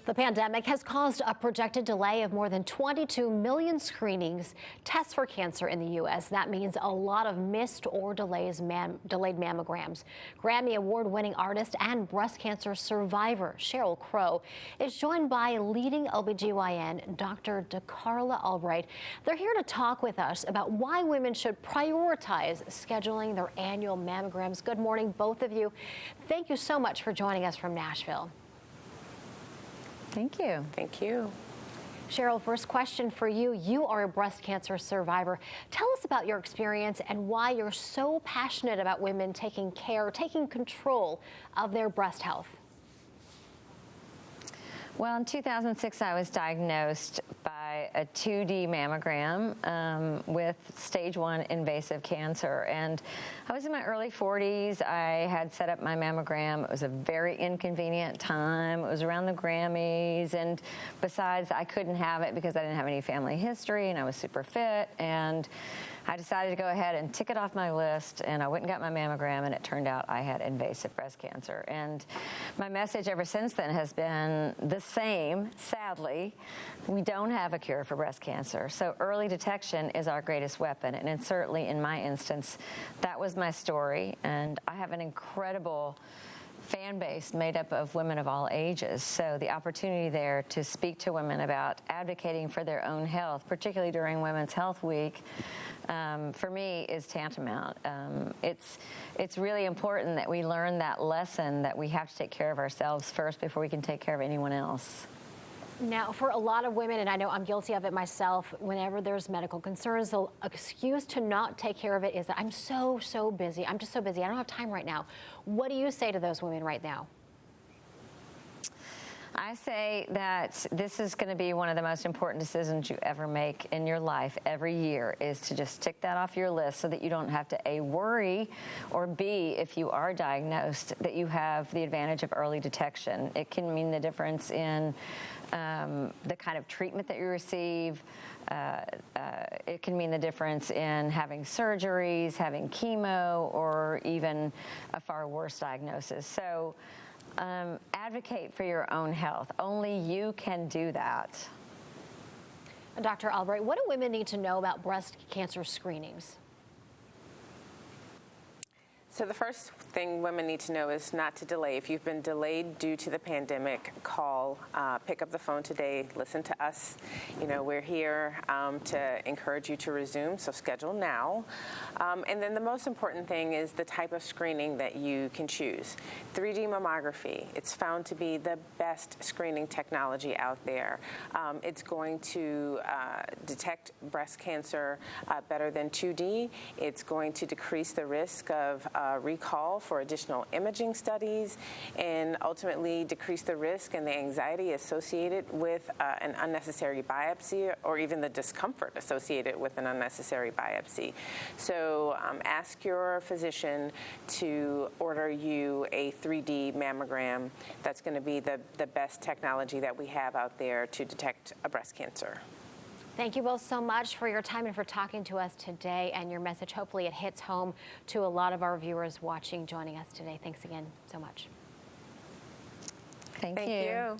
The pandemic has caused a projected delay of more than 22 million screenings, tests for cancer in the U.S. That means a lot of missed or delayed mammograms. Grammy award-winning artist and breast cancer survivor Sheryl Crow is joined by leading OBGYN Dr. DeCarla Albright. They're here to talk with us about why women should prioritize scheduling their annual mammograms. Good morning, both of you. Thank you so much for joining us from Nashville. Thank you. Thank you. Sheryl, first question for you. You are a breast cancer survivor. Tell us about your experience and why you're so passionate about women taking control of their breast health. Well, in 2006, I was diagnosed by a 2D mammogram with stage 1 invasive cancer. And I was in my early 40s. I had set up my mammogram. It was a very inconvenient time. It was around the Grammys. And besides, I couldn't have it because I didn't have any family history and I was super fit. And I decided to go ahead and tick it off my list, and I went and got my mammogram, and it turned out I had invasive breast cancer. And my message ever since then has been the same, sadly. We don't have a cure for breast cancer, so early detection is our greatest weapon, and certainly in my instance, that was my story, and I have an incredible fan base made up of women of all ages. So the opportunity there to speak to women about advocating for their own health, particularly during Women's Health Week, for me is tantamount. It's really important that we learn that lesson that we have to take care of ourselves first before we can take care of anyone else. Now, for a lot of women, and I know I'm guilty of it myself, whenever there's medical concerns, the excuse to not take care of it is that I'm so busy. I'm just so busy. I don't have time right now. What do you say to those women right now? I say that this is going to be one of the most important decisions you ever make in your life every year, is to just tick that off your list so that you don't have to A, worry, or B, if you are diagnosed, that you have the advantage of early detection. It can mean the difference in the kind of treatment that you receive. It can mean the difference in having surgeries, having chemo, or even a far worse diagnosis. So advocate for your own health. Only you can do that. Dr. Albright, what do women need to know about breast cancer screenings? So the first thing women need to know is not to delay. If you've been delayed due to the pandemic, call, pick up the phone today, listen to us. You know, we're here to encourage you to resume, so schedule now. And then the most important thing is the type of screening that you can choose. 3D mammography, it's found to be the best screening technology out there. It's going to detect breast cancer better than 2D. It's going to decrease the risk of recall for additional imaging studies, and ultimately decrease the risk and the anxiety associated with an unnecessary biopsy, or even the discomfort associated with an unnecessary biopsy. So ask your physician to order you a 3D mammogram. That's going to be the best technology that we have out there to detect a breast cancer. Thank you both so much for your time and for talking to us today, and your message. Hopefully it hits home to a lot of our viewers watching, joining us today. Thanks again so much. Thank you.